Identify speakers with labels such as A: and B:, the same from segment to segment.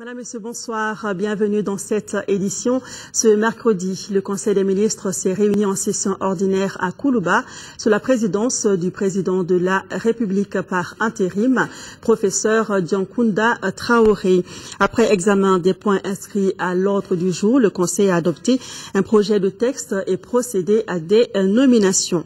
A: Madame, Monsieur, bonsoir. Bienvenue dans cette édition. Ce mercredi, le Conseil des ministres s'est réuni en session ordinaire à Koulouba sous la présidence du président de la République par intérim, professeur Diankounda Traoré. Après examen des points inscrits à l'ordre du jour, le Conseil a adopté un projet de texte et procédé à des nominations.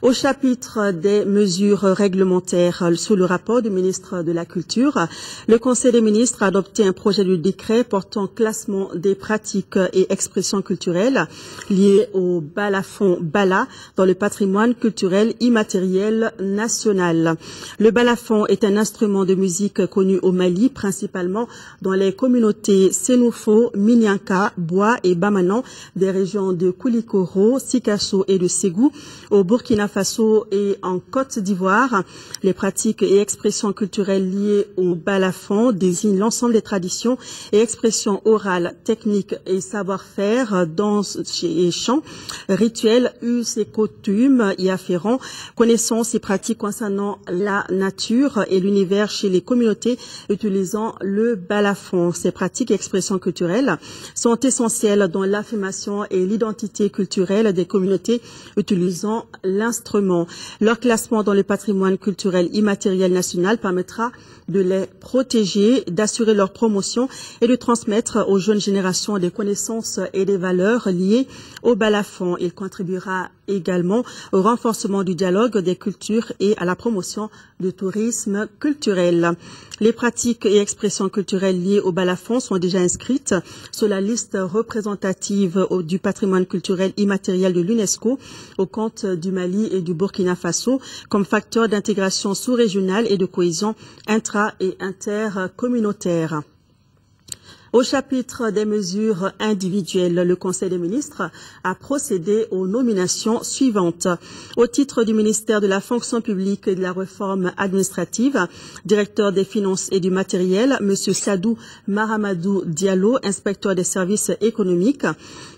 A: Au chapitre des mesures réglementaires sous le rapport du ministre de la Culture, le Conseil des ministres a adopté un projet de décret portant classement des pratiques et expressions culturelles liées au balafon Bala dans le patrimoine culturel immatériel national. Le balafon est un instrument de musique connu au Mali, principalement dans les communautés Sénoufo, Minyanka, Bois et Bamanan des régions de Koulikoro, Sikasso et de Ségou, au Burkina Faso et en Côte d'Ivoire. Les pratiques et expressions culturelles liées au balafon désignent l'ensemble des traditions et expressions orales, techniques et savoir-faire, danse et chants, rituels, us et coutumes y afférents, connaissances et pratiques concernant la nature et l'univers chez les communautés utilisant le balafon. Ces pratiques et expressions culturelles sont essentielles dans l'affirmation et l'identité culturelle des communautés utilisant l'instrument. Leur classement dans le patrimoine culturel immatériel national permettra de les protéger, d'assurer leur promotion et de transmettre aux jeunes générations des connaissances et des valeurs liées au balafon. Il contribuera également au renforcement du dialogue des cultures et à la promotion du tourisme culturel. Les pratiques et expressions culturelles liées au balafon sont déjà inscrites sur la liste représentative du patrimoine culturel immatériel de l'UNESCO au compte du Mali et du Burkina Faso comme facteur d'intégration sous-régionale et de cohésion intra- et intercommunautaire. Au chapitre des mesures individuelles, le Conseil des ministres a procédé aux nominations suivantes. Au titre du ministère de la fonction publique et de la réforme administrative, directeur des finances et du matériel, M. Sadou Mahamadou Diallo, inspecteur des services économiques.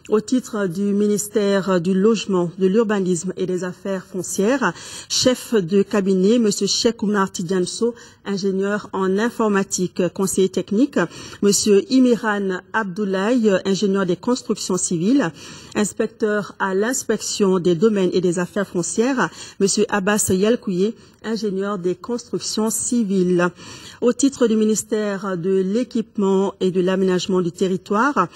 A: Au titre du ministère du logement, de l'urbanisme et des affaires foncières, chef de cabinet, M. Cheikh Oumar Tidjanso, ingénieur en informatique, conseiller technique, M. Imiran Abdoulaye, ingénieur des constructions civiles, inspecteur à l'inspection des domaines et des affaires foncières, M. Abbas Yalkouye, ingénieur des constructions civiles. Au titre du ministère de l'équipement et de l'aménagement du territoire,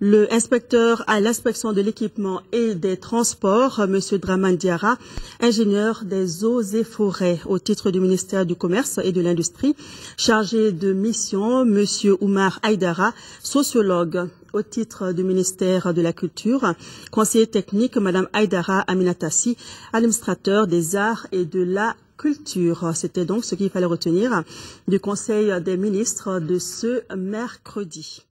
A: le inspecteur à l'inspection de l'équipement et des transports, M. Draman Diara, ingénieur des eaux et forêts. Au titre du ministère du Commerce et de l'Industrie, chargé de mission, M. Oumar Aïdara, sociologue. Au titre du ministère de la Culture, conseiller technique, Mme Aïdara Aminatassi, administrateur des arts et de la culture. C'était donc ce qu'il fallait retenir du Conseil des ministres de ce mercredi.